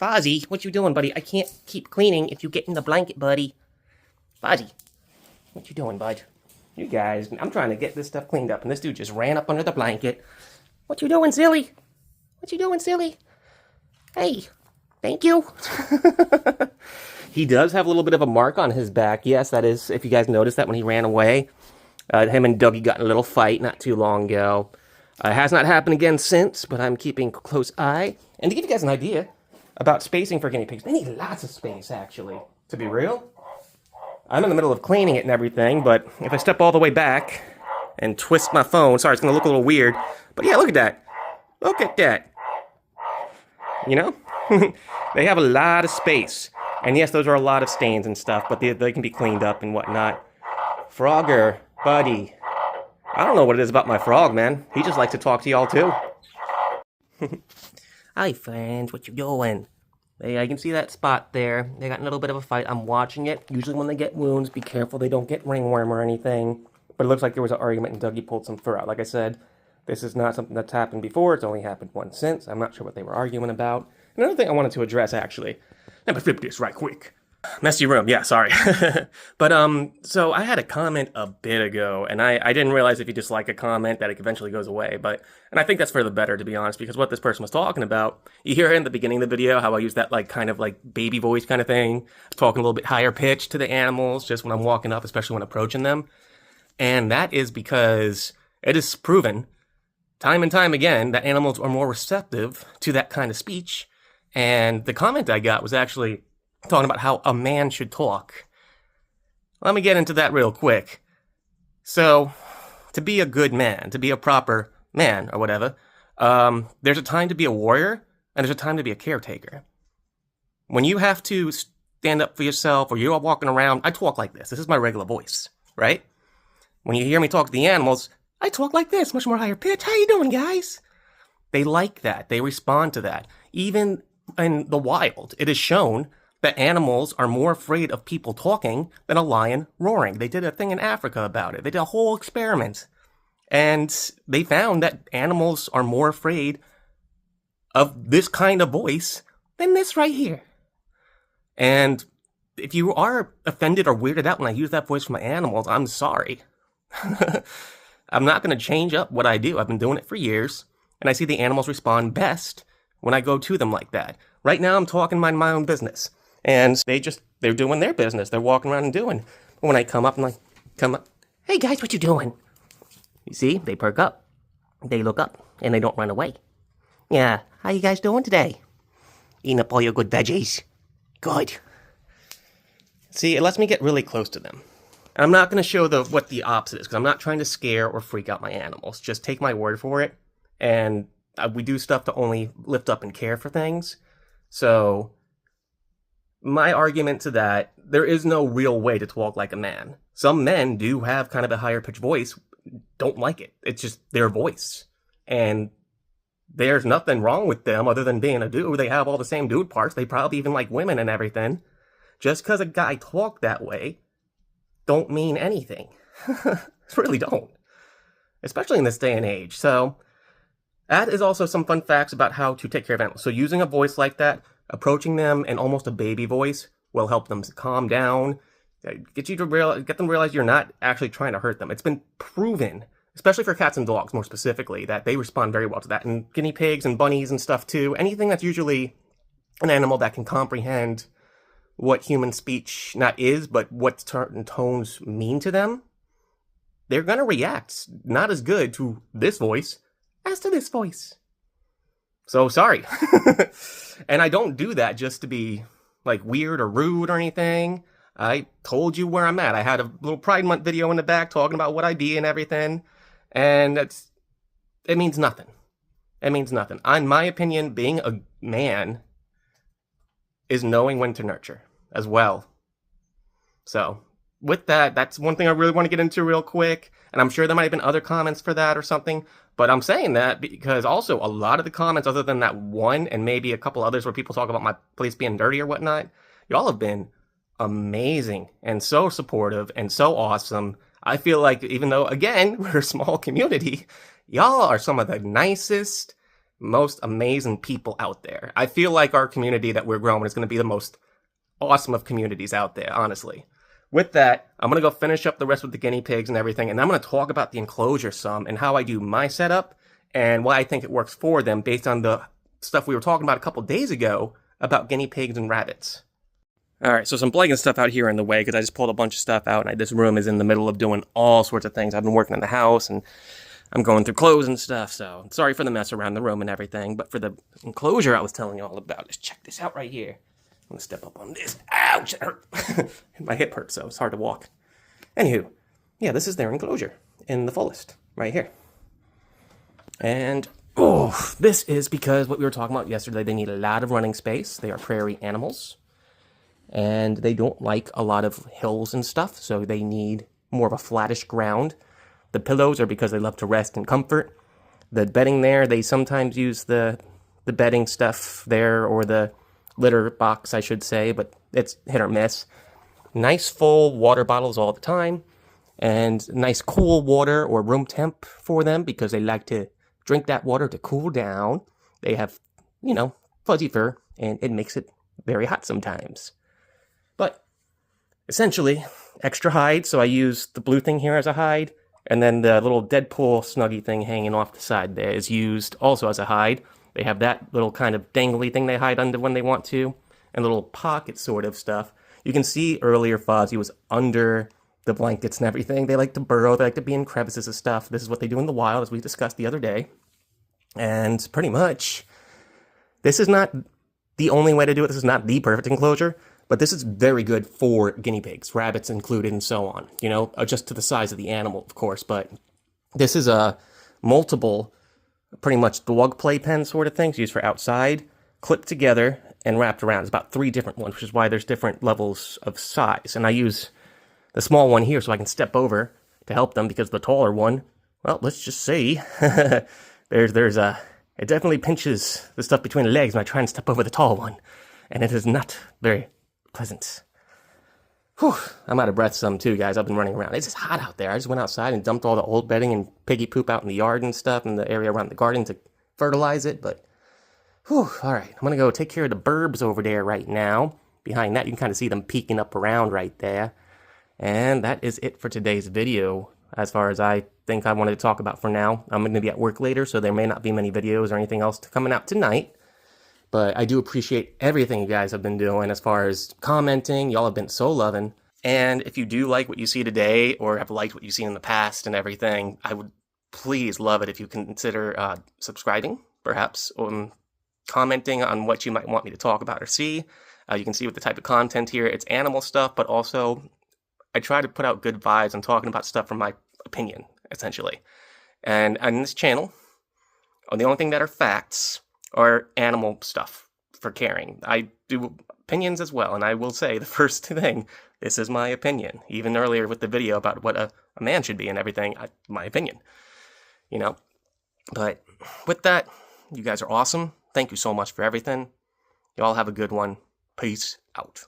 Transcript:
Fozzie, what you doing, buddy? I can't keep cleaning if you get in the blanket, buddy. Fozzie, what you doing, bud? You guys, I'm trying to get this stuff cleaned up, and this dude just ran up under the blanket. What you doing, silly? What you doing, silly? Hey, thank you. He does have a little bit of a mark on his back. Yes, that is, if you guys noticed that when he ran away. Him and Dougie got in a little fight not too long ago. It has not happened again since, but I'm keeping a close eye. And to give you guys an idea about spacing for guinea pigs, they need lots of space, actually. To be real, I'm in the middle of cleaning it and everything, but if I step all the way back and twist my phone, sorry, it's going to look a little weird, but yeah, look at that. Look at that. You know? They have a lot of space. And yes, those are a lot of stains and stuff, but they can be cleaned up and whatnot. Frogger, buddy. I don't know what it is about my frog, man. He just likes to talk to y'all, too. Hi, friends. What you doing? Hey, I can see that spot there. They got in a little bit of a fight. I'm watching it. Usually when they get wounds, be careful they don't get ringworm or anything. But it looks like there was an argument and Dougie pulled some fur out. Like I said, this is not something that's happened before. It's only happened once since. I'm not sure what they were arguing about. Another thing I wanted to address, actually. Let me flip this right quick. Messy room, yeah, sorry. But, so I had a comment a bit ago, and I didn't realize if you dislike a comment that it eventually goes away, and I think that's for the better, to be honest, because what this person was talking about, you hear in the beginning of the video how I use that, kind of baby voice kind of thing, talking a little bit higher pitch to the animals, just when I'm walking up, especially when approaching them, and that is because it is proven, time and time again, that animals are more receptive to that kind of speech, and the comment I got was actually talking about how a man should talk. Let me get into that real quick. So, to be a good man, to be a proper man, or whatever, there's a time to be a warrior, and there's a time to be a caretaker. When you have to stand up for yourself, or you're walking around, I talk like this. This is my regular voice, right? When you hear me talk to the animals, I talk like this, much more higher pitch. How you doing, guys? They like that. They respond to that. Even in the wild, it is shown that animals are more afraid of people talking than a lion roaring. They did a thing in Africa about it. They did a whole experiment. And they found that animals are more afraid of this kind of voice than this right here. And if you are offended or weirded out when I use that voice for my animals, I'm sorry. I'm not going to change up what I do. I've been doing it for years. And I see the animals respond best when I go to them like that. Right now, I'm talking my own business. And they're doing their business. They're walking around and doing. But when I come up, hey guys, what you doing? You see, they perk up. They look up, and they don't run away. Yeah, how you guys doing today? Eating up all your good veggies? Good. See, it lets me get really close to them. I'm not going to show what the opposite is, because I'm not trying to scare or freak out my animals. Just take my word for it. And we do stuff to only lift up and care for things. So my argument to that, there is no real way to talk like a man. Some men do have kind of a higher pitched voice, don't like it. It's just their voice. And there's nothing wrong with them other than being a dude. They have all the same dude parts. They probably even like women and everything. Just because a guy talk that way don't mean anything. Really don't. Especially in this day and age. So that is also some fun facts about how to take care of animals. So using a voice like that, approaching them in almost a baby voice will help them calm down, get them to realize you're not actually trying to hurt them. It's been proven, especially for cats and dogs more specifically, that they respond very well to that. And guinea pigs and bunnies and stuff too. Anything that's usually an animal that can comprehend what human speech not is, but what certain tones mean to them, they're going to react not as good to this voice as to this voice. So, sorry. And I don't do that just to be, weird or rude or anything. I told you where I'm at. I had a little Pride Month video in the back talking about what I be and everything. And it means nothing. It means nothing. In my opinion, being a man is knowing when to nurture as well. So, with that, that's one thing I really want to get into real quick. And I'm sure there might have been other comments for that or something. But I'm saying that because also a lot of the comments, other than that one and maybe a couple others where people talk about my place being dirty or whatnot, y'all have been amazing and so supportive and so awesome. I feel like even though, again, we're a small community, y'all are some of the nicest, most amazing people out there. I feel like our community that we're growing is going to be the most awesome of communities out there, honestly. With that, I'm going to go finish up the rest with the guinea pigs and everything, and I'm going to talk about the enclosure some and how I do my setup and why I think it works for them based on the stuff we were talking about a couple days ago about guinea pigs and rabbits. Alright, so some blanket stuff out here in the way because I just pulled a bunch of stuff out and this room is in the middle of doing all sorts of things. I've been working in the house and I'm going through clothes and stuff, so sorry for the mess around the room and everything. But for the enclosure I was telling you all about, just check this out right here. I'm gonna step up on this. Ouch! It hurt. My hip hurts, so it's hard to walk. Anywho, yeah, this is their enclosure in the fullest, right here. And, oh, this is because what we were talking about yesterday, they need a lot of running space. They are prairie animals. And they don't like a lot of hills and stuff, so they need more of a flattish ground. The pillows are because they love to rest in comfort. The bedding there, they sometimes use the bedding stuff there, or the litter box, I should say, but it's hit or miss. Nice full water bottles all the time, and nice cool water or room temp for them because they like to drink that water to cool down. They have, fuzzy fur, and it makes it very hot sometimes. But essentially, extra hide, so I use the blue thing here as a hide, and then the little Deadpool Snuggie thing hanging off the side there is used also as a hide. They have that little kind of dangly thing they hide under when they want to, and little pocket sort of stuff. You can see earlier Fozzie was under the blankets and everything. They like to burrow, they like to be in crevices and stuff. This is what they do in the wild, as we discussed the other day. And pretty much, this is not the only way to do it. This is not the perfect enclosure. But this is very good for guinea pigs, rabbits included, and so on. Just to the size of the animal, of course. But this is a multiple, pretty much dog playpen sort of things used for outside, clipped together and wrapped around. It's about 3 different ones, which is why there's different levels of size. And I use the small one here so I can step over to help them because the taller one, well, let's just say, it definitely pinches the stuff between the legs when I try and step over the tall one. And it is not very pleasant. Whew, I'm out of breath some too, guys. I've been running around. It's just hot out there. I just went outside and dumped all the old bedding and piggy poop out in the yard and stuff in the area around the garden to fertilize it, but whew, all right. I'm going to go take care of the burbs over there right now. Behind that, you can kind of see them peeking up around right there. And that is it for today's video, as far as I think I wanted to talk about for now. I'm going to be at work later, so there may not be many videos or anything else coming out tonight. But I do appreciate everything you guys have been doing as far as commenting. Y'all have been so loving. And if you do like what you see today or have liked what you've seen in the past and everything, I would please love it if you consider subscribing, perhaps, or commenting on what you might want me to talk about or see. You can see with the type of content here, it's animal stuff, but also I try to put out good vibes and talking about stuff from my opinion, essentially. And on this channel, the only thing that are facts or animal stuff for caring. I do opinions as well, and I will say the first thing, this is my opinion. Even earlier with the video about what a man should be and everything, my opinion. But with that, you guys are awesome. Thank you so much for everything. You all have a good one. Peace out.